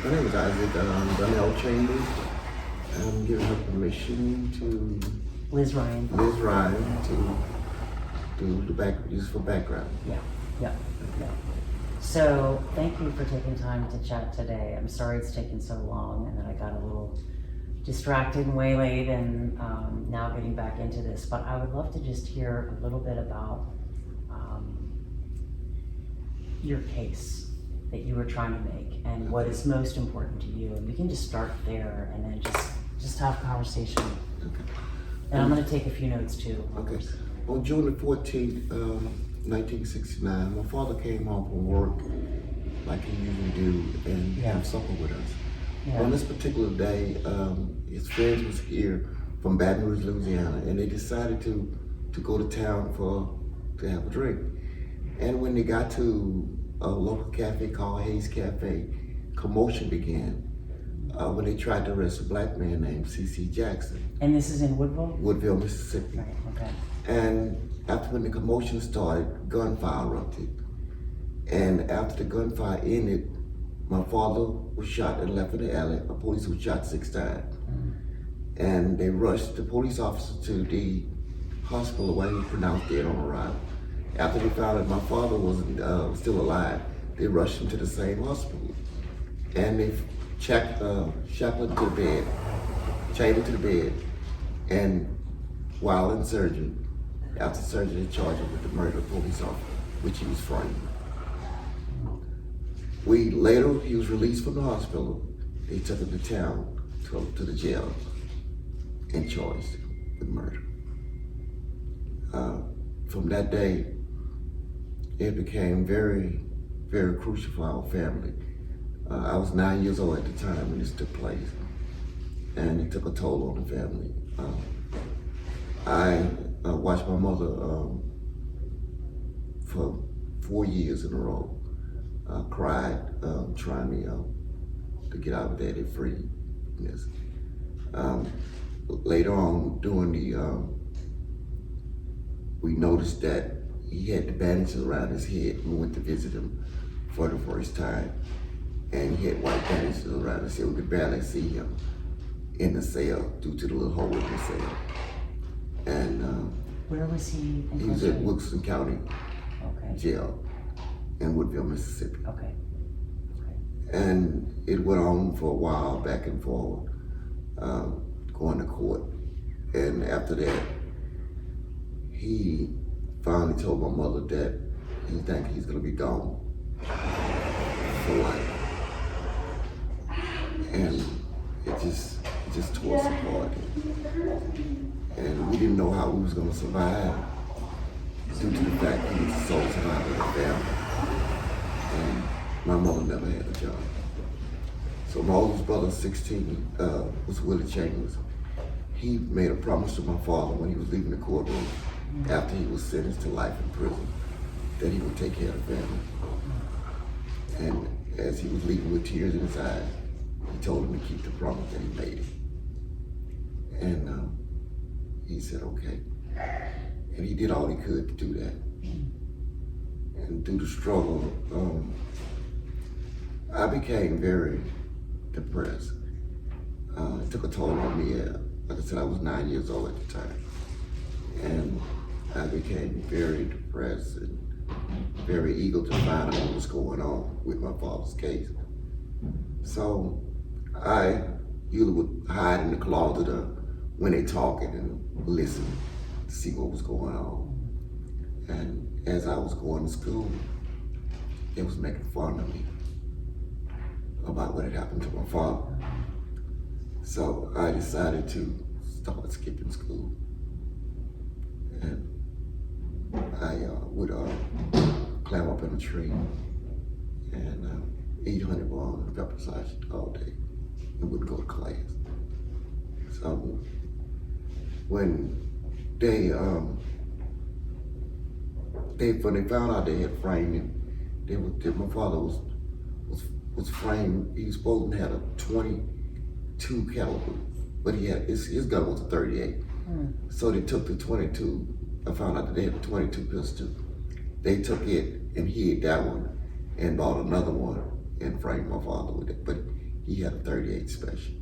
My name is Isaac Donnell Chambers. I'm giving her permission to Liz Ryan. to do use for background. Yeah. So thank you for taking time to chat today. I'm sorry it's taken so long and that I got a little distracted and waylaid and now getting back into this. But I would love to just hear a little bit about your case that you were trying to make and what is most important to you. And we can just start there and then just have a conversation. Okay. And I'm going to take a few notes too. Okay. On June the 14th, 1969, my father came home from work like he usually do and have supper with us. Yeah. On this particular day, his friends was here from Baton Rouge, Louisiana, and they decided to go to town to have a drink. And when they got to a local cafe called Hayes Cafe, commotion began when they tried to arrest a black man named C.C. Jackson. And this is in Woodville? Woodville, Mississippi. Right, okay. And after when the commotion started, gunfire erupted. And after the gunfire ended, my father was shot and left in the alley. The police was shot 6 times. And they rushed the police officer to the hospital where he was pronounced dead on arrival. After they found out my father wasn't still alive, they rushed him to the same hospital. And they shackled him to the bed, chained him to the bed, and while in surgery, after surgery, they charged him with the murder of a police officer, which he was framed. Later, he was released from the hospital. They took him to town, to the jail, and charged with murder. From that day, it became very, very crucial for our family. I was 9 years old at the time when this took place, and it took a toll on the family. I watched my mother for 4 years in a row, cried, trying to get out of daddy free. Yes. Later on, we noticed that he had the bandages around his head. We went to visit him for the first time, and he had white bandages around his head. We could barely see him in the cell due to the little hole in the cell. And where was he? He was at Wilson County Jail in Woodville, Mississippi. Okay. And it went on for a while, back and forth, going to court. And after that, he finally told my mother that he thinks he's gonna be gone for life. And it just tore us apart. And we didn't know how we was gonna survive due to the fact that he was the sole survivor of the family. And my mother never had a job. So my oldest brother, 16, was Willie Chambers. He made a promise to my father when he was leaving the courtroom after he was sentenced to life in prison that he would take care of the family. And as he was leaving with tears in his eyes, he told him to keep the promise that he made. And he said, okay. And he did all he could to do that. And through the struggle, I became very depressed. It took a toll on me. Like I said, I was 9 years old at the time. And I became very depressed and very eager to find out what was going on with my father's case. So I usually would hide in the closet when they talking and listen to see what was going on. And as I was going to school, they was making fun of me about what had happened to my father. So I decided to start skipping school. And I would climb up in a tree and eat honey bun and pepper sausage all day and wouldn't go to class. So when they found out they had framed him, my father was framed. He was supposed to have a 22 caliber, but his gun was a 38. So they took the 22. I found out that they had a 22 pistol. They took it and hid that one and bought another one and framed my father with it. But he had a 38 special.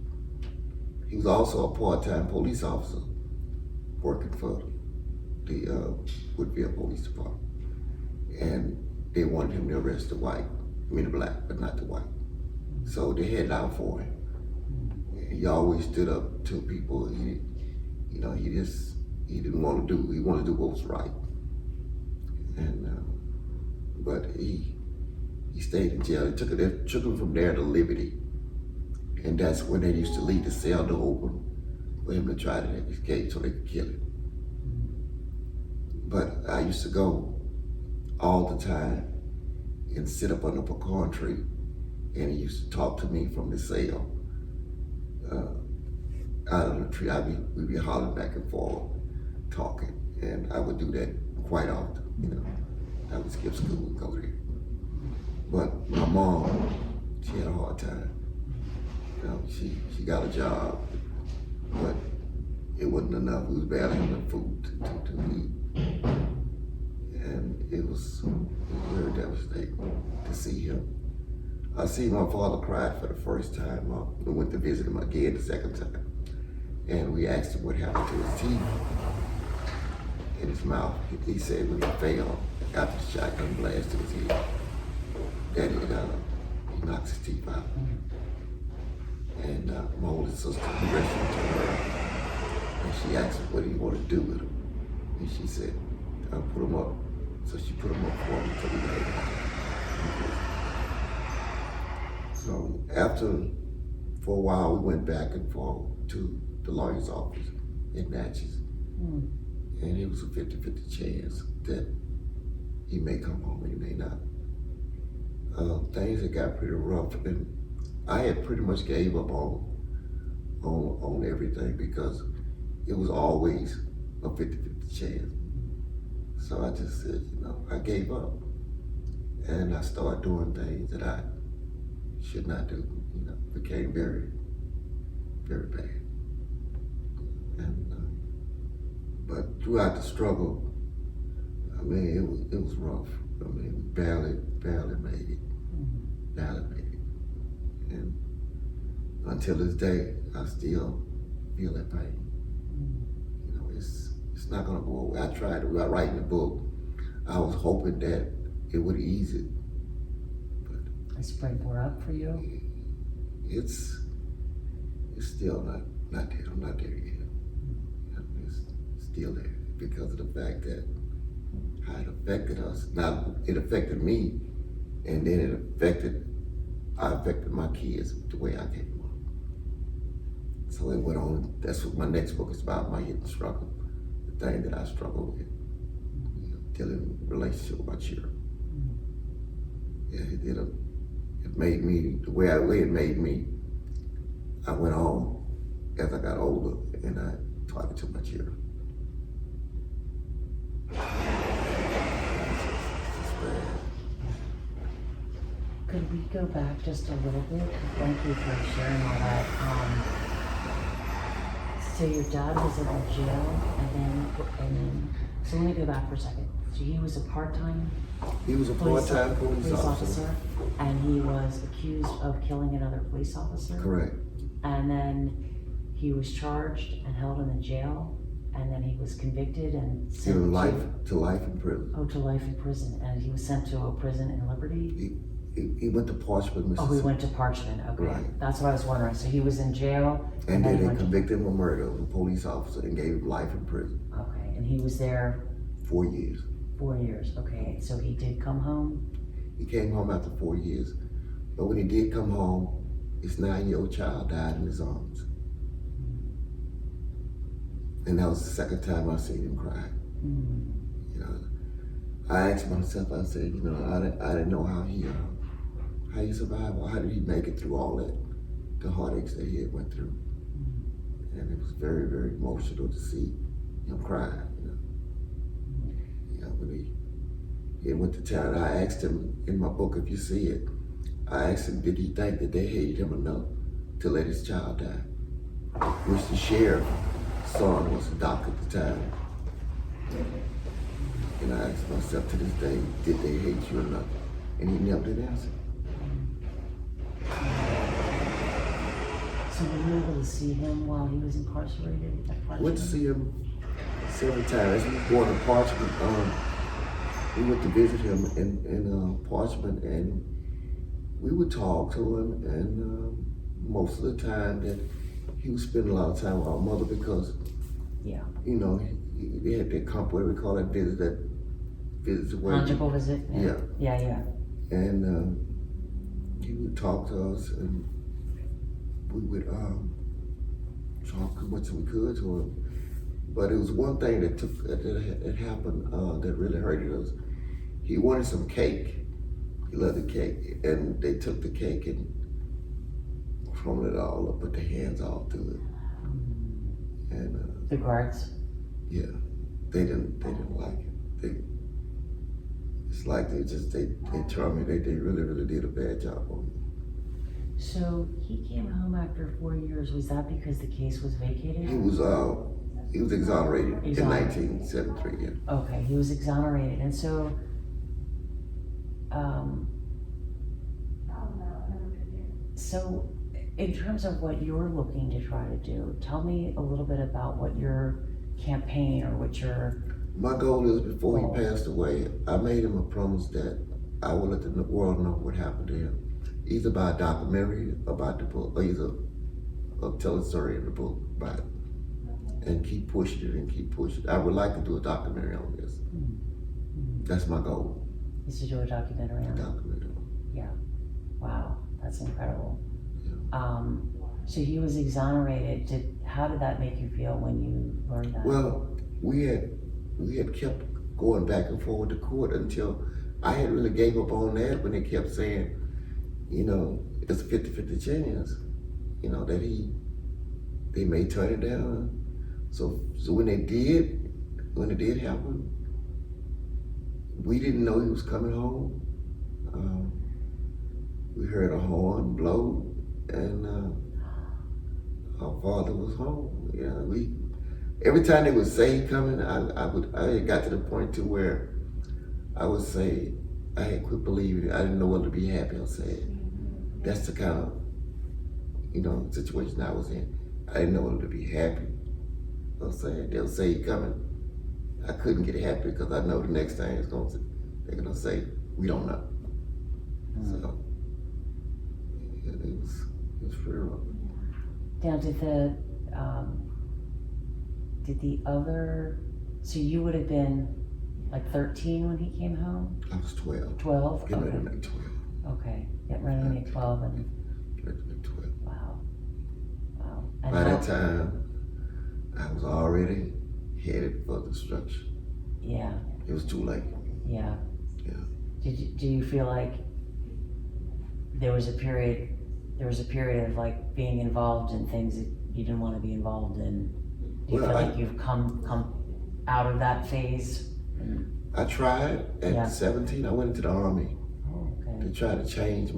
He was also a part-time police officer working for the Woodville Police Department. And they wanted him to arrest the white, I mean the black, but not the white. So they headed out for him. He always stood up to people. He didn't want to do, he wanted to do what was right. And, but he stayed in jail. They took him from there to Liberty. And that's when they used to leave the cell door open for him to try to escape so they could kill him. But I used to go all the time and sit up under a pecan tree, and he used to talk to me from the cell. Out of the tree, we'd be hollering back and forth, talking, and I would do that quite often, I would skip school and go there. But my mom, she had a hard time. She got a job, but it wasn't enough. We was barely having food to eat. And it was very devastating to see him. I see my father cried for the first time. We went to visit him again the second time. And we asked him what happened to his teeth in his mouth. He said when he fell after the shotgun blast to his head, that he knocked his teeth out. And my older sister, he rescued her, and she asked him what he wanted to do with him. And she said, I'll put him up. So she put him up for him until he made it. So after, for a while, we went back and forth to the lawyer's office in Natchez. And it was a 50-50 chance that he may come home and he may not. Things had got pretty rough, and I had pretty much gave up on everything because it was always a 50-50 chance. So I just said, I gave up. And I started doing things that I should not do, became very, very bad. And, but throughout the struggle, it was rough. We barely made it, barely made it. And until this day, I still feel that pain. It's not gonna go away. I tried to write the book. I was hoping that it would ease it, but I sprayed more up for you. It's still not there. I'm not there yet. It's still there because of the fact that how it affected us. Now it affected me, and then I affected my kids the way I came up. So it went on. That's what my next book is about, my hidden struggle, the thing that I struggle with, dealing with relationship with my children. Yeah, it made me, the way it made me, I went on as I got older and I taught it to my children. Could we go back just a little bit? Thank you for sharing all that. So your dad was in jail, and then, so let me go back for a second. So he was a part-time? He was a part-time police officer. And he was accused of killing another police officer? Correct. And then he was charged and held in the jail, and then he was convicted and sent to life in prison. Oh, to life in prison, and he was sent to a prison in Liberty? He went to Parchment, Mississippi. Oh, he went to Parchment, okay. Right. That's what I was wondering. So he was in jail. And then they convicted him of murder of a police officer and gave him life in prison. Okay, and he was there? 4 years. 4 years, okay. So he did come home? He came home after 4 years. But when he did come home, his 9-year-old child died in his arms. And that was the second time I seen him cry. I asked myself, I said, I didn't know how he survived, or how did he make it through all that, the heartaches that he had went through. And it was very, very emotional to see him cry, when he went to town. I asked him in my book, if you see it, I asked him, did he think that they hated him enough to let his child die? Which the sheriff's son was a doctor at the time. And I asked myself to this day, did they hate you enough? And he never did answer. So were you able to see him while he was incarcerated at I Parchment? went to see him several times. He was born in Parchment. We went to visit him in Parchment, and we would talk to him, and most of the time that he would spend a lot of time with our mother because, Yeah. you know, they had that what do we call that visit where Conjugal visit? Yeah. Yeah. and he would talk to us, and we would talk as much as we could to him. But it was one thing that happened that really hurted us. He wanted some cake. He loved the cake, and they took the cake and crumbled it all up, put their hands all through it, and The guards? yeah, they didn't like it. It's like they terminated. They really did a bad job on me. So he came home after 4 years. Was that because the case was vacated? He was exonerated in Exonerated. 1973. Yeah. Okay, he was exonerated. And so, so in terms of what you're looking to try to do, tell me a little bit about what your campaign or what your... My goal is, before he passed away, I made him a promise that I will let the world know what happened to him. Either by a documentary about the book, or either tell a story in the book about it, and keep pushing it. I would like to do a documentary on this. That's my goal. Is to do a documentary on it? Documentary. Yeah. Wow, that's incredible. Yeah. So he was exonerated. How did that make you feel when you learned that? Well, we had kept going back and forth to court until I had really gave up on that when they kept saying, you know, it's a 50-50 chance, you know, that they may turn it down. So when it did happen, we didn't know he was coming home. We heard a horn blow, and our father was home. Every time they would say he coming, I had got to the point to where I would say I had quit believing. I didn't know whether to be happy or sad. That's the kind of, situation I was in. I didn't know whether to be happy or sad. They'll say he coming. I couldn't get happy because I know the next thing they're gonna say, we don't know. So it was pretty rough. Now, did the other, so you would have been like 13 when he came home? I was 12. 12? Getting ready to make 12. Okay, getting ready to make 12 and... Getting ready to make 12. Wow. And By that time, I was already headed for destruction. Yeah. It was too late. Yeah. Yeah. Do you feel like there was a period of like being involved in things that you didn't want to be involved in? Do you feel like you've come out of that phase? I tried at 17. I went into the Army to try to change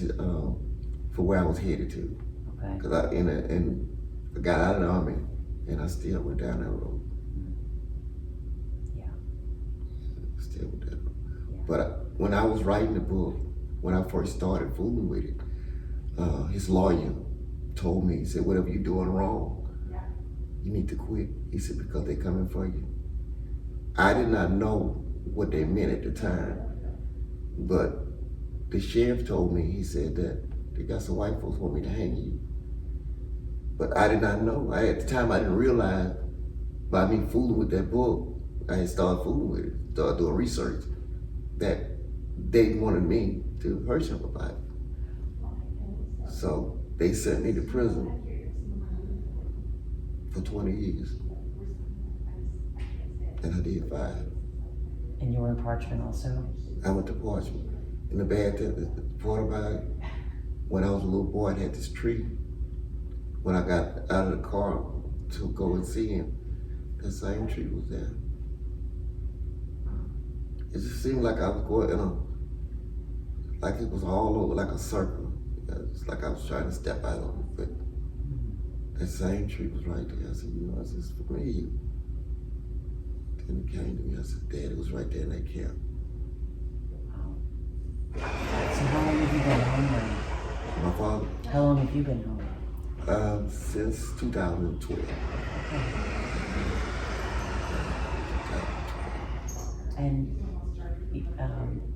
it for where I was headed to. Okay. Because I got out of the Army, and I still went down that road. Yeah. Still went down that road. Yeah. But when I was writing the book, when I first started fooling with it, his lawyer told me, he said, whatever you're doing wrong, you need to quit. He said, because they're coming for you. I did not know what they meant at the time, but the sheriff told me, he said that they got some white folks want me to hang you. But I did not know. At the time, I didn't realize by me fooling with that book, I had started fooling with it, started doing research, that they wanted me to hurt him about it. So they sent me to prison for 20 years. And I did 5. And you were in Parchment also? I went to Parchment. And the bad thing, the part about it, when I was a little boy, I had this tree. When I got out of the car to go and see him, that same tree was there. It just seemed like I was going like it was all over, like a circle. It's like I was trying to step out of it, but that same tree was right there. I said, this is familiar. Then it came to me, I said, Dad, it was right there in that camp. Wow. So how long have you been home now? My father, How long have you been home? since 2012. And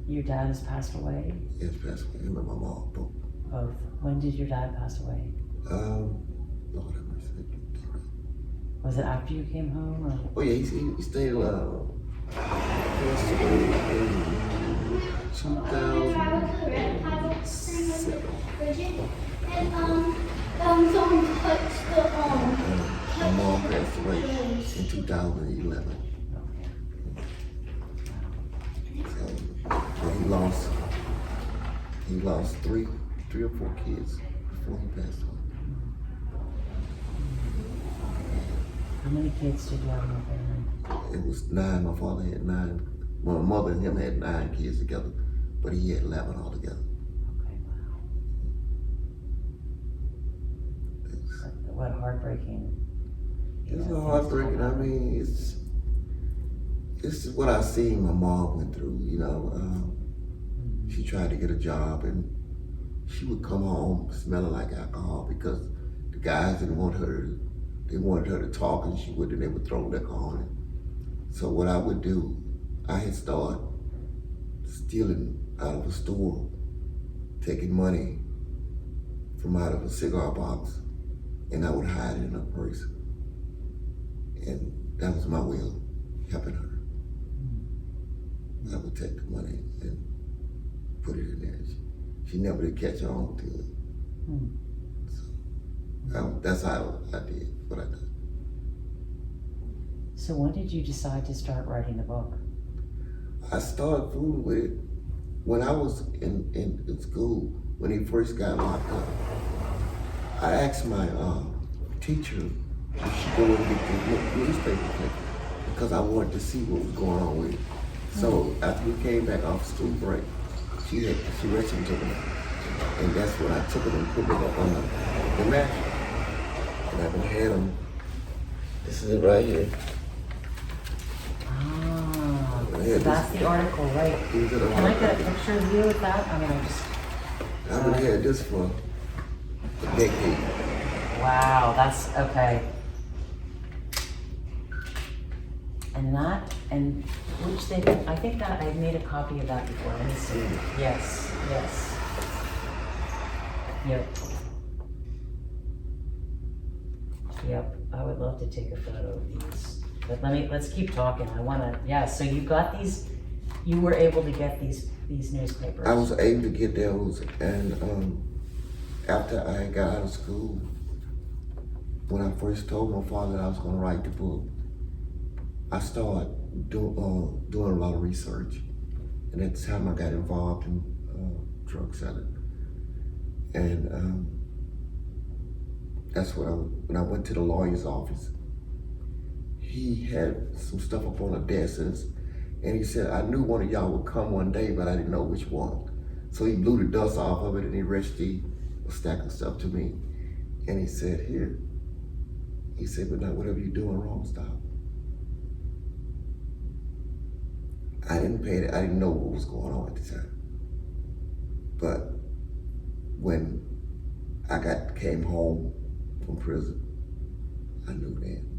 your dad has passed away? Yes, passed away. Him and my mom both. Both. When did your dad pass away? Lord have mercy. Was it after you came home? Or? Oh yeah, he stayed in 2007. Someone touched the My mom passed away in 2011. So he lost three or four kids before he passed away. How many kids did you have in your family? It was 9. My father had 9. Well, my mother and him had 9 kids together, but he had 11 altogether. Okay, wow. What heartbreaking. It's heartbreaking. I mean, it's what I seen my mom went through. You know, she tried to get a job and she would come home smelling like alcohol because the guys didn't want her. They wanted her to talk, and they would throw liquor on it. So what I would do, I had started stealing out of a store, taking money from out of a cigar box, and I would hide it in her purse. And that was my way of helping her. I would take the money and put it in there. She never did catch on to it. So that's how I did what I did. So when did you decide to start writing the book? I started fooling with it when I was in school, when he first got locked up. I asked my teacher if she go and get the newspaper clip because I wanted to see what was going on with it. So after we came back off school break, she read some to me. And that's when I took it and put it up on the mattress. And I've had them. This is it right here. So that's the article, right? Can I get a picture of you with that? I mean, I've been had this for a decade. Wow, that's okay. And which thing? I think that I made a copy of that before. Let me see. Yes. Yep. I would love to take a photo of these. But let's keep talking. So you got these, you were able to get these newspapers. I was able to get those, and after I got out of school, when I first told my father that I was going to write the book, I started doing a lot of research, and at the time I got involved in drug selling, and that's when I went to the lawyer's office. He had some stuff up on a desk, and he said, I knew one of y'all would come one day, but I didn't know which one. So he blew the dust off of it, and he reached a stack of stuff to me, and he said, here. He said, but now whatever you're doing wrong, stop. I didn't pay it. I didn't know what was going on at the time. But when I came home from prison, I knew then.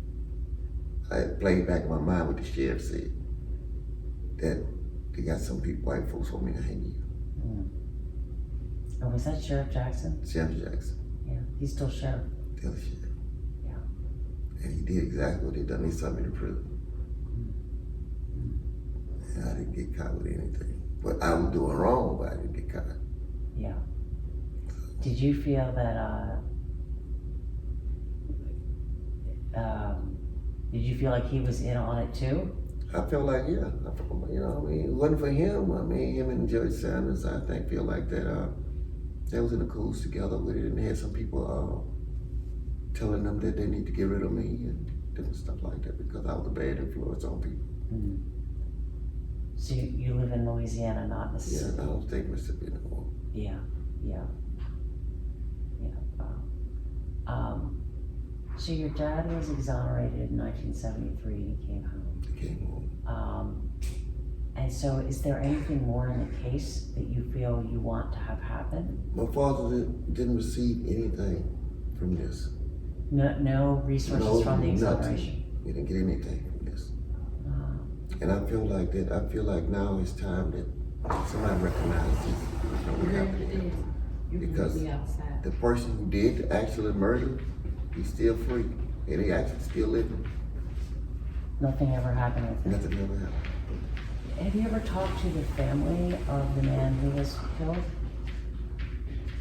I played back in my mind what the sheriff said, that they got some people, white folks, want me to hang you. Oh, was that Sheriff Jackson? Sheriff Jackson. Yeah, he's still sheriff. Still sheriff. Yeah. And he did exactly what they done. They sent me to prison. And I didn't get caught with anything. But I was doing wrong, but I didn't get caught. Yeah. Did you feel that, did you feel like he was in on it too? I felt like, yeah. It wasn't for him. Him and Judge Sanders, I think, feel like that they was in the cahoots together with it, and they had some people telling them that they need to get rid of me and different stuff like that because I was a bad influence on people. So you live in Louisiana, not Mississippi? Yeah, I don't think Mississippi anymore. Yeah. So your dad was exonerated in 1973 and he came home. He came home. And so is there anything more in the case that you feel you want to have happen? My father didn't receive anything from this. No resources from the exoneration? He didn't get anything from this. Uh, And I feel like that. I feel like now it's time that somebody recognizes what happened to him. Because the person who did actually murder, he's still free. And he actually still living. Nothing ever happened with him? Nothing ever happened. Have you ever talked to the family of the man who was killed?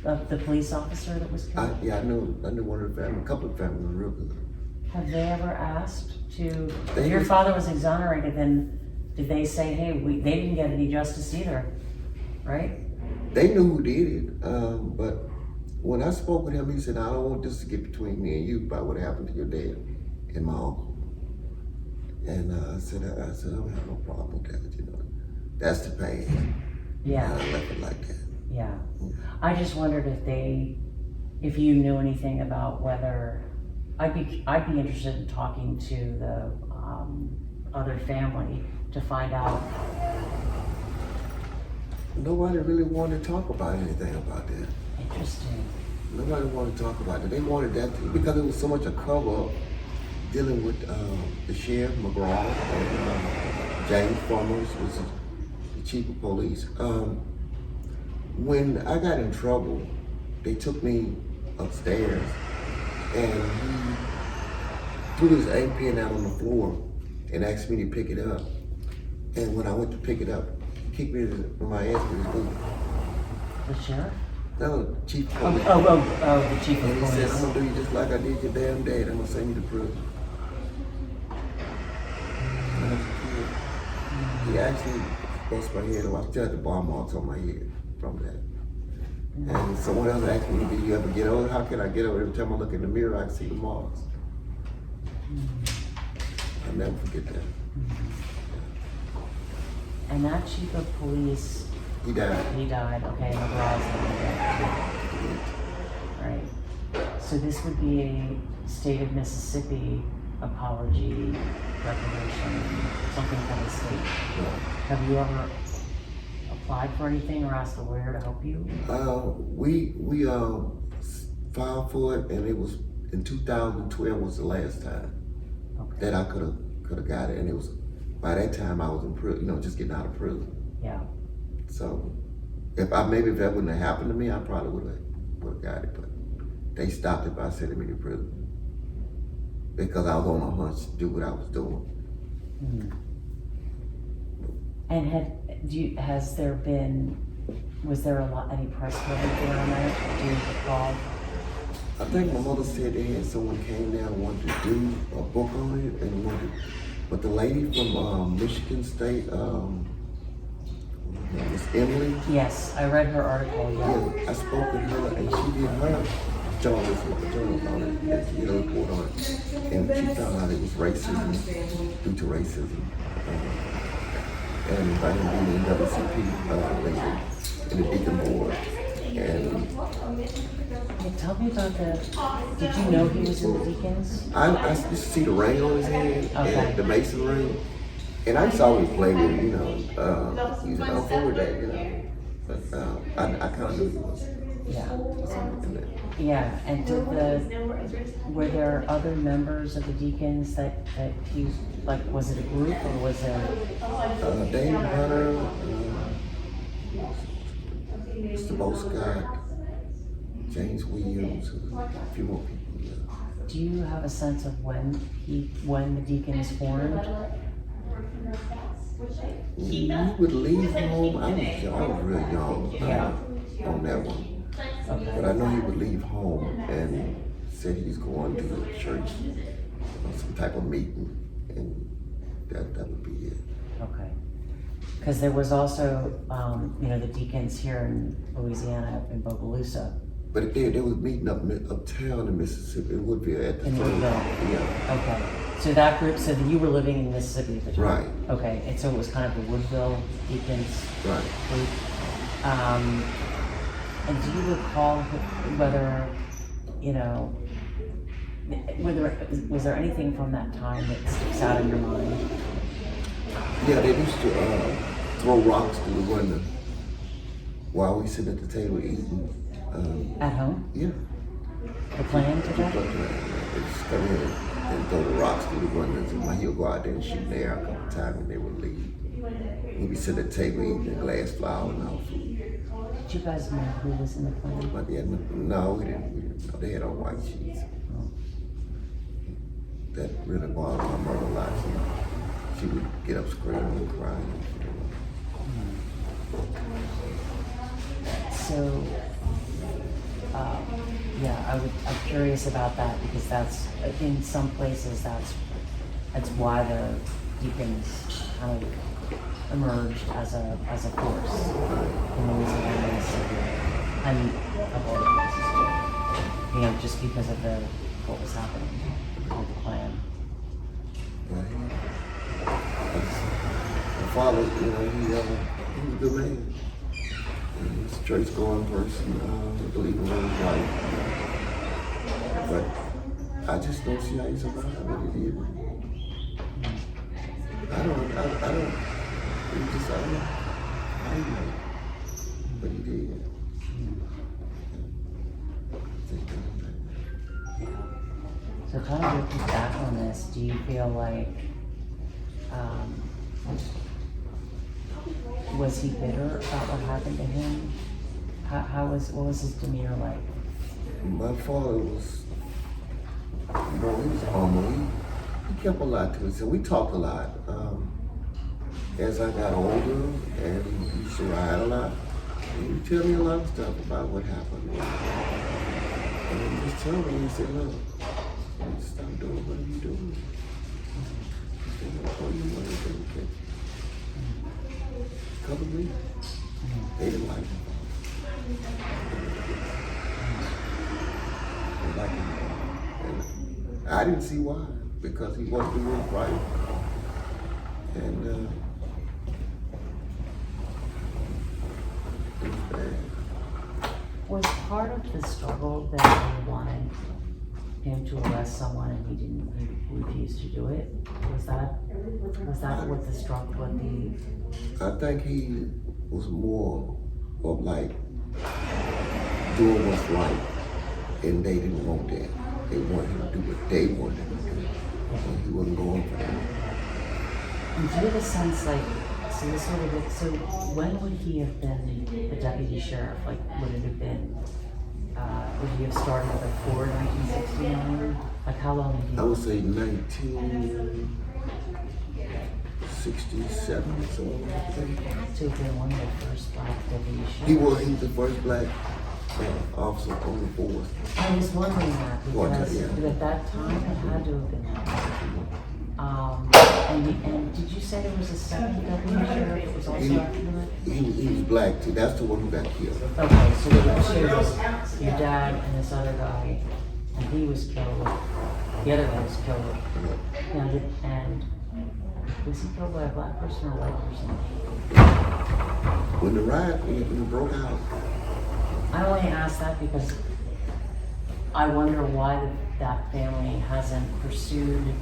Of the police officer that was killed? I knew one of the family, a couple of families were real good. Have they ever asked to, They if your was- father was exonerated, then did they say, hey, they didn't get any justice either, right? They knew who did it, but when I spoke with him, he said, I don't want this to get between me and you about what happened to your dad and my uncle. And I said, I don't have no problem with that, you know. That's the pain. Yeah, I left it like that. yeah. I just wondered if you knew anything about whether, I'd be interested in talking to the other family to find out. Nobody really wanted to talk about anything about that. Interesting. Nobody wanted to talk about it. They wanted that because it was so much a cover up dealing with the sheriff, McGraw, and James Farmers was the chief of police. When I got in trouble, they took me upstairs and he threw his APN out on the floor and asked me to pick it up. And when I went to pick it up, he kicked me in my ass with his boot. The sheriff? No, chief of police. The chief of And he said, police. I'm gonna do you just like I did your damn dad. I'm gonna send you to prison. He actually bust my head off. I still had the bar marks on my head from that. And someone else asked me, do you ever get over? How can I get over? Every time I look in the mirror, I can see the marks. I'll never forget that. And that chief of police, He died. he died, okay, McGraw's died. Right. So this would be a state of Mississippi apology, reparation, something from the state. Have you ever applied for anything or asked a lawyer to help you? We filed for it, and it was in 2012 was the last time Okay. that I could have got it, and it was by that time I was in prison, you know, just getting out of prison. Yeah. So if that wouldn't have happened to me, I probably would have got it, but they stopped it by sending me to prison because I was on a hunch to do what I was doing. Mhm. And was there any press coverage around that? Do you recall? I think my mother said they had someone came down and wanted to do a book on it, and but the lady from Michigan State, Miss Emily. Yes, I read her article, yeah. Yeah, I spoke with her, and she did her journalism on it, and she did a report on it, and she found out it was racism, due to racism, and by him being in WCP lady in the Deacon Board, and Yeah, tell me about did you know he was in the Deacons? I used to see the ring on his head, Okay. and the Mason ring, and I used to always play with him, you know, he's an uncle with that, you know, but I kind of knew he was Yeah. something in that. Yeah, and were there other members of the Deacons that he, like, was it a group or was it? Dave Hunter, Mr. Bo Scott, James Williams, a few more people. Yeah. Do you have a sense of when the Deacons formed? He would leave home. I was real young on that one. Okay. But I know he would leave home and said he's going to the church or some type of meeting, and that would be it. Okay. Because there was also, the Deacons here in Louisiana, in Bogalusa. But they was meeting uptown in Mississippi, in Woodville at the In time. Woodville. Yeah. Okay. So that group, so you were living in Mississippi at the time? Right. Okay, and so it was kind of the Woodville Deacons Right. group. And do you recall whether, was there anything from that time that sticks out in your mind? Yeah, they used to throw rocks through the window while we sit at the table eating. At home? Yeah. The plan to They just come in and throw the rocks through the windows, and he'll go out there and shoot in the air a couple times, and they would leave. We'd be sitting at the table eating a glass flour and our food. Did you guys know who was in the plan? But yeah, no, we didn't know. They had on white sheets. That really bothered my mother a lot. She would get up screaming and crying. So, yeah, I'm curious about that because that's, in some places, that's why the deacons kind of emerged as a force in Louisiana and Mississippi, and a couple other places too. You know, just because of what was happening with the Klan. My father, you know, he was a good man. He was a church-going person, believed in his life. But I just don't see how he survived what he did. I don't, he just, I don't know how he did. But he did. So kind of looking back on this, do you feel like, was he bitter about what happened to him? What was his demeanor like? My father was, he was humble. He kept a lot to himself. We talked a lot. As I got older and he used to ride a lot, he would tell me a lot of stuff about what happened. And he just told me, he said, look, stop doing what you doing. They don't call you money, they don't catch you. Cover me. They didn't like him. They liked him. And I didn't see why, because he wasn't doing it right. And it was bad. Was part of the struggle that they wanted him to arrest someone and he refused to do it? Was that what the struggle, I think he was more of like doing what's right, and they didn't want that. They wanted him to do what they wanted him to do, and he wasn't going for that. And do you have a sense, like, so when would he have been the deputy sheriff? Like, would it have been, would he have started before 1969? Like, how long did he? I would say 1967 or so. To have been one of the first black deputy sheriffs? He was the first black officer on the force. I was wondering that because yeah. at that time it had to have been and did you say there was a second deputy sheriff that was also after that? He was black too. That's the one who got killed. Okay, so there was your dad and this other guy, and he was killed. The other guy was killed. And was he killed by a black person or a white person? When the riot broke out. I only ask that because I wonder why that family hasn't pursued,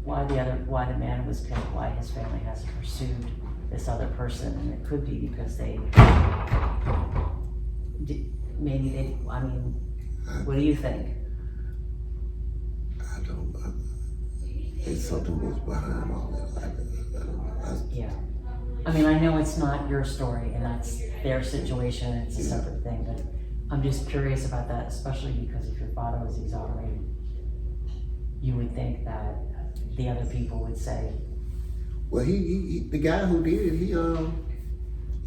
why the man was killed, why his family hasn't pursued this other person, and it could be because they, what do you think? I don't know. It's something was behind all that. Yeah. I mean, I know it's not your story and that's their situation and it's a separate thing, but I'm just curious about that, especially because if your father was exonerated, you would think that the other people would say. Well, he the guy who did it, he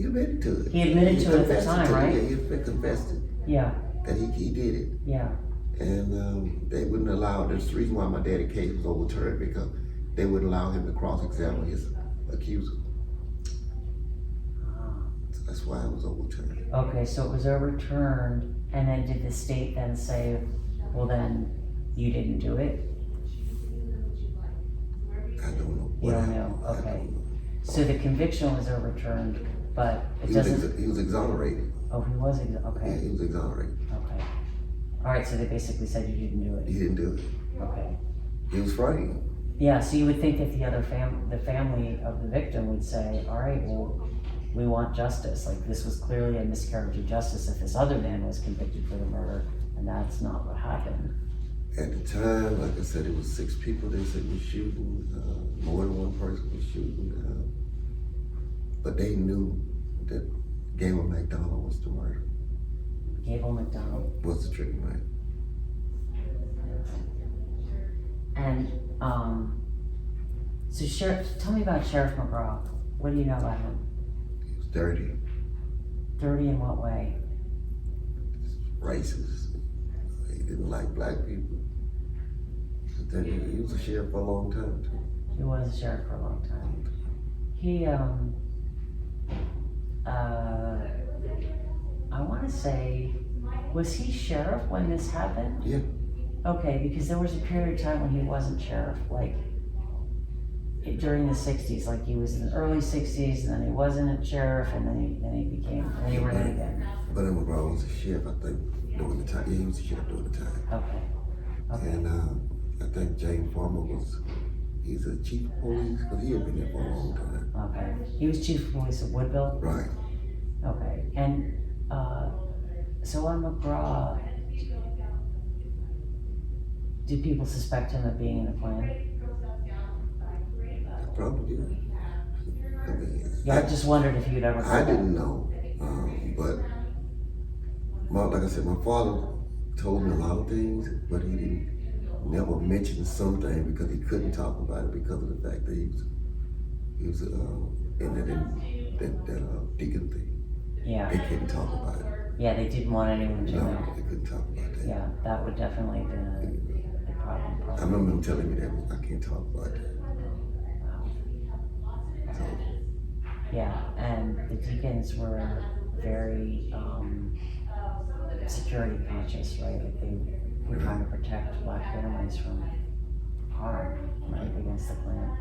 admitted to it. He admitted to it at the time, right? Yeah, he confessed it. Yeah. That he did it. Yeah. And they wouldn't allow, there's the reason why my daddy's case was overturned, because they wouldn't allow him to cross-examine his accuser. So that's why it was overturned. Okay, so it was overturned, and then did the state then say, well then, you didn't do it? I don't know. You don't know, okay. So the conviction was overturned, but it doesn't. He was exonerated. Oh, he was, okay. Yeah, he was exonerated. Okay. All right, so they basically said you didn't do it. He didn't do it. Okay. He was frightened. Yeah, so you would think that the family of the victim would say, all right, well, we want justice. Like, this was clearly a miscarriage of justice if this other man was convicted for the murder, and that's not what happened. At the time, like I said, it was 6 people they said was shooting. More than one person was shooting. But they knew that Gable McDonald was the murderer. Gable McDonald. Was the trigger man. And, so Sheriff, tell me about Sheriff McGraw. What do you know about him? He was dirty, Dirty in what way? racist. He didn't like black people. But then he was a sheriff for a long time too. He was a sheriff for a long time. He, I wanna say, was he sheriff when this happened? Yeah. Okay, because there was a period of time when he wasn't sheriff, like during the 60s, like he was in the early 60s, and then he wasn't a sheriff, and then he ran again. But McGraw was a sheriff, I think, during the time. Yeah, he was a sheriff during the time. Okay. And I think James Farmer he's a chief of police, because he had been there for a long time. Okay. He was chief of police of Woodville? Right. Okay. And so on McGraw, did people suspect him of being in the Klan? Probably did. I mean, Yeah, I just wondered if you'd ever I heard that. didn't know, but like I said, my father told me a lot of things, but he didn't never mention something because he couldn't talk about it because of the fact that he was in that deacon thing. Yeah. They couldn't talk about it. Yeah, they didn't want anyone to No, know. they couldn't talk about that. Yeah, that would definitely have been a problem. I remember him telling me that I can't talk about that. So, Yeah, and the deacons were very security conscious, right? Like they were trying to protect black families from harm, right, against the Klan.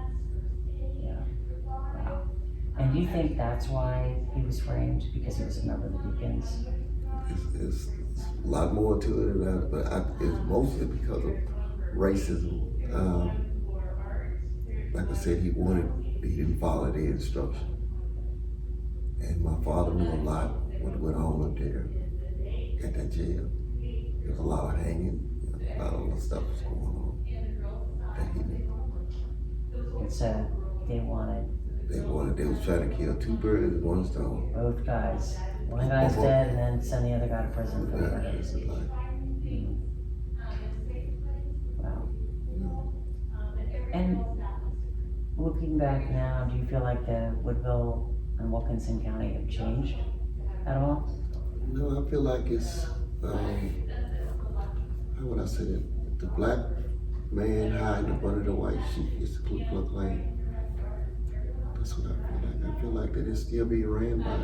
Yeah. Wow. And do you think that's why he was framed, because he was a member of the deacons? it's a lot more to it than that, but it's mostly because of racism. Like I said, he didn't follow the instruction. And my father knew a lot what went on up there at that jail. There was a lot of hanging, a lot of other stuff was going on that he knew. And so they was trying to kill 2 birds with 1 stone. both guys. One guy's dead, and then send the other guy to prison for the Yeah, murder. it's like, Wow. you know, And looking back now, do you feel like the Woodville and Wilkinson County have changed at all? no, I feel like it's, how would I say it? The black man hiding up under the white sheet is the Ku Klux Klan. That's what I feel like. I feel like that it's still being ran by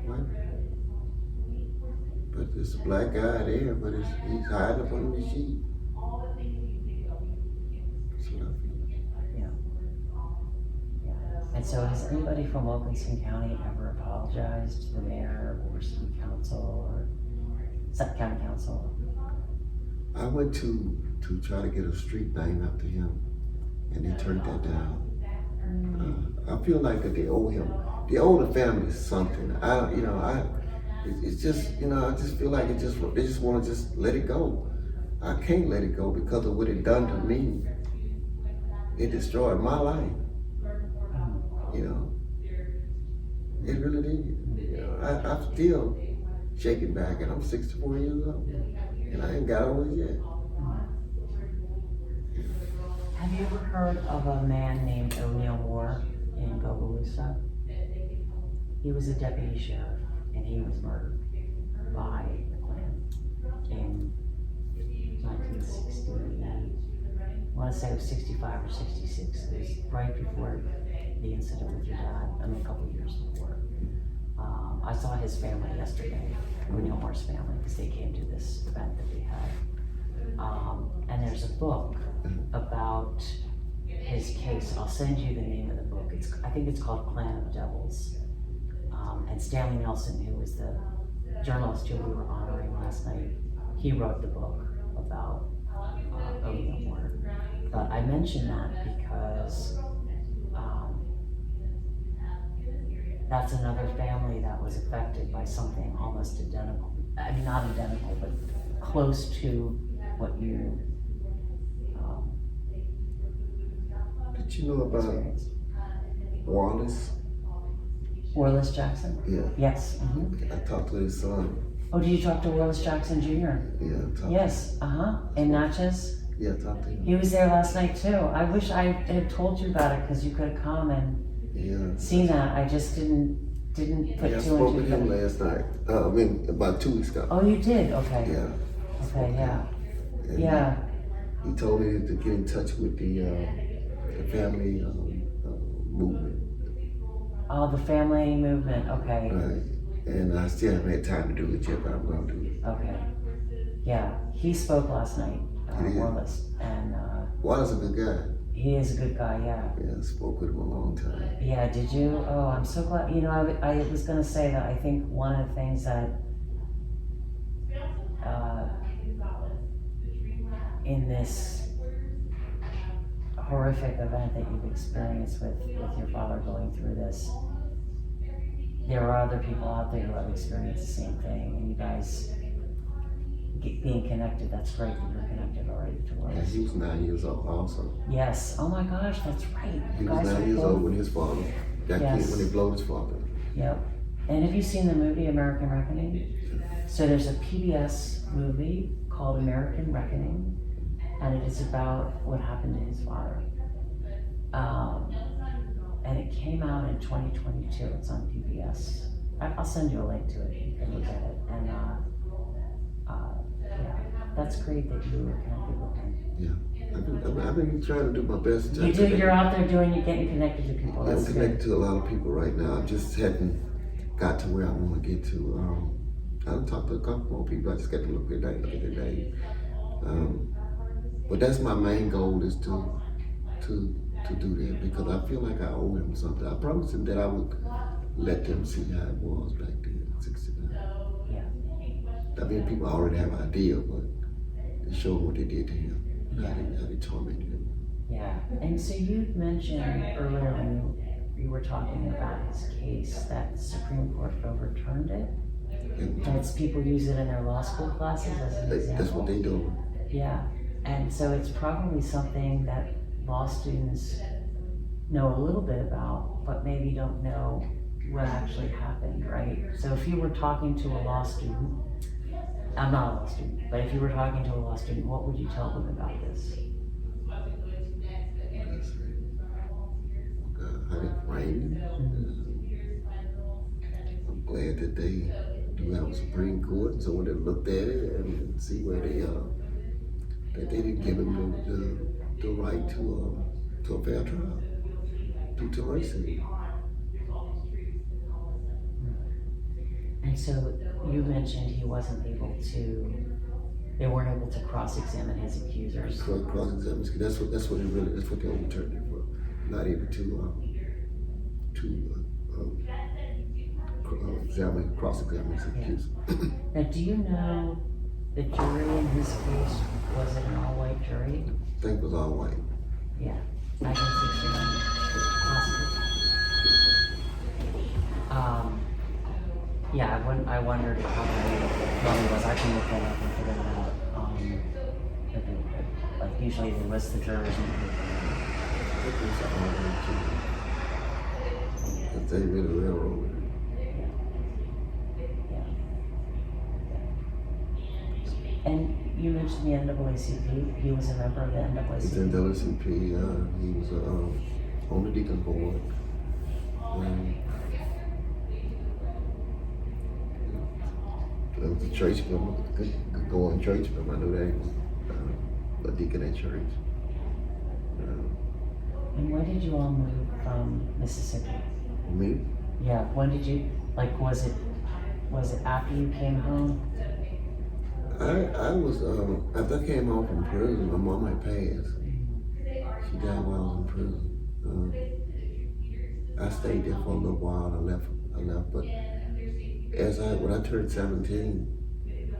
white people. But there's a black guy there, but he's hiding up under the sheet. That's what I feel. Yeah. And so has anybody from Wilkinson County ever apologized to the mayor or city council or county council? I went to try to get a street named after him, and they turned that down. I feel like that they owe him. They owe the family something. It's just, I just feel like they just want to just let it go. I can't let it go because of what it done to me. It destroyed my life. It really did. I'm still shaking back, and I'm 64 years old, and I ain't got over it yet. Have you ever heard of a man named O'Neill Moore in Bogalusa? He was a deputy sheriff, and he was murdered by the Klan in 1960. I want to say it was 65 or 66. It was right before the incident with your dad. I mean, a couple years before. I saw his family yesterday, O'Neill Moore's family, because they came to this event that we had. And there's a book about his case. I'll send you the name of the book. I think it's called Clan of Devils. And Stanley Nelson, who was the journalist who we were honoring last night, he wrote the book about memoir. But I mention that because that's another family that was affected by something almost identical. I mean, not identical, but close to what you Did you know about experienced. Wallace? Jackson? Yeah. Yes. I talked to his son. Oh, did you talk to Wallace Jackson Jr.? Yeah, I talked Yes. In Natchez? Yeah, I talked to him. He was there last night too. I wish I had told you about it because you could have come and Yeah. seen that. I just didn't put Yeah, I two spoke and with two him together. last night. I mean, about 2 weeks ago. Oh, you did? Okay. Yeah. Okay, yeah. And Yeah. He told me to get in touch with the family movement. Oh, the family movement. Okay. Right. And I still haven't had time to do it yet, but I'm going to do it. Okay. Yeah. He spoke last night, He did? Wallace. And Wallace is a good guy. he is a good guy, yeah. Yeah, I spoke with him a long time. Yeah, did you? Oh, I'm so glad. You know, I was going to say that I think one of the things that in this horrific event that you've experienced with your father going through this, there are other people out there who have experienced the same thing, and you guys being connected, that's great that you're connected already to Yeah, us. he was 9 years old also. Yes, oh my gosh, that's right. He You was guys 9 were years both- old when his father got Yes. killed, when they blowed his father. Yep. And have you seen the movie American Reckoning? So there's a PBS movie called American Reckoning, and it is about what happened to his father. And it came out in 2022. It's on PBS. I'll send you a link to it. You can look at it. And yeah, that's great that you were connected with him. Yeah. I've been trying to do my best. You do. You're out there getting connected to people. I'm That's connected good. to a lot of people right now. I just hadn't got to where I want to get to. I've talked to a couple more people. I just got to look at their name. But that's my main goal, is to do that, because I feel like I owe him something. I promised him that I would let them see how it was back then, in '69. Yeah. I mean, people already have an idea, but it showed what they did to him, how they tormented him. Yeah. And so you mentioned earlier when you were talking about his case that the Supreme Court overturned it. And it's people use it in their law school classes as an example. That's what they do. Yeah. And so it's probably something that law students know a little bit about, but maybe don't know what actually happened, right? So if you were talking to a law student, I'm not a law student, but if you were talking to a law student, what would you tell them about this? How they framed it. I'm glad that they do have a Supreme Court, and someone that looked at it and see where they that they didn't give him the right to a fair trial due to racism. And so you mentioned he wasn't able to, they weren't able to cross-examine his accusers. Cross-examination. That's what they overturned it for. Not able to cross-examine his accusers. Now, do you know the jury in his case, was it an all-white jury? I think it was all white. Yeah, 1969, possibly. Yeah, I wondered how many was. I can look that up and figure it out. But like usually they list the jurors. I think it was all white too. But they really railroaded it. And you mentioned the NAACP. He was a member of the He's in NAACP. WCP. He was on the deacon board. There was a church member, good going church member. I know that he was a deacon at church. And when did you all move from Mississippi? Me? Yeah, when did you, like, was it after you came home? I was after I came home from prison, my mom had passed. She died while I was in prison. I stayed there for a little while and I left, but when I turned 17,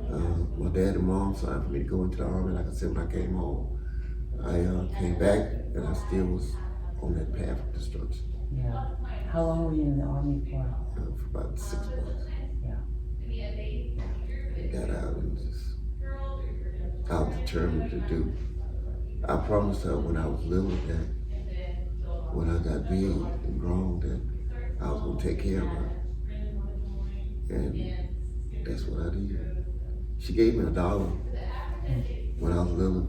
My dad and mom signed for me to go into the army. Like I said, when I came home, I came back and I still was on that path of destruction Yeah. How long were you in the army for? for about 6 months. Yeah. I got out and just, I was determined to do. I promised her when I was little that when I got big and grown that I was gonna take care of her. And that's what I did. She gave me $1 when I was little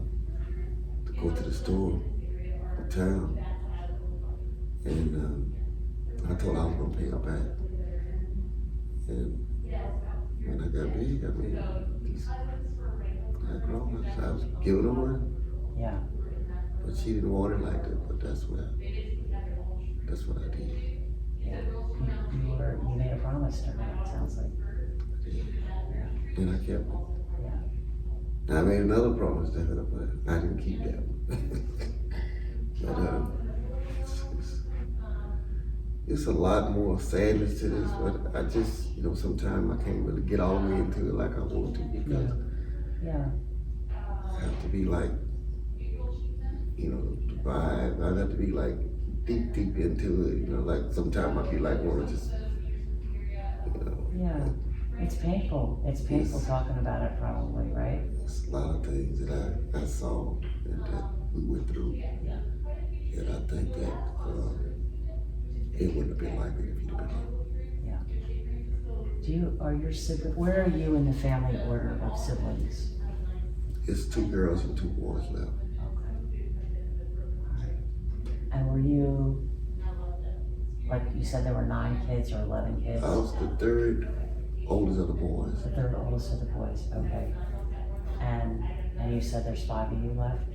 to go to the store in town. And I told her I was gonna pay her back. And when I got big, I mean, I grown, I was giving her money. Yeah. But she didn't want it like that, but that's what I did. Yeah. You made a promise to her, it sounds like. And I kept it. Yeah. I made another promise to her, but I didn't keep that one. But it's a lot more sadness to this, but I just, sometimes I can't really get all the way into it like I want to because Yeah. I have to be like, the vibe. I have to be like deep into it. Like sometimes I be like, want to just, Yeah. It's painful. It's painful talking about it probably, right? It's a lot of things that I saw and that we went through. And I think that it wouldn't have been like it if you'd have been here. Yeah. Are your siblings, where are you in the family order of siblings? It's 2 girls and 2 boys left. And were you, like you said, there were 9 kids or 11 kids? I was the 3rd oldest of the boys. The 3rd oldest of the boys, okay. And you said there's 5 of you left?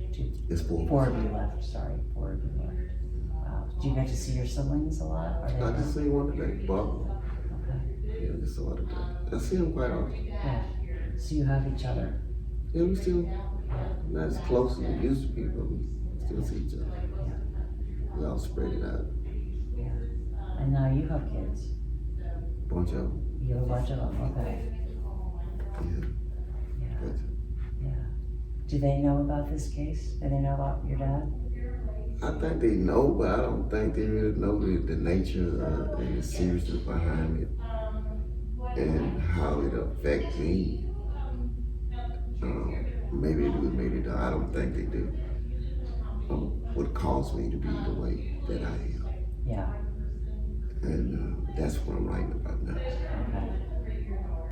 It's 4. 4 of you left, sorry, 4 of you left. Wow. Do you get to see your siblings a lot? I just see one today, Bob. Okay. Yeah, just saw it today. I see him quite often. Yeah. So you have each other? Yeah, we still not as close as we used to be, but we still see each other. We all spread it out. Yeah. And now you have kids? Bunch of them. You have a bunch of them, okay. Yeah. Yeah. But Yeah. Do they know about this case? Do they know about your dad? I think they know, but I don't think they really know the nature and the seriousness behind it and how it affects me. Maybe they do, maybe they don't. I don't think they do. What caused me to be the way that I am. Yeah. And that's what I'm writing about now. Okay.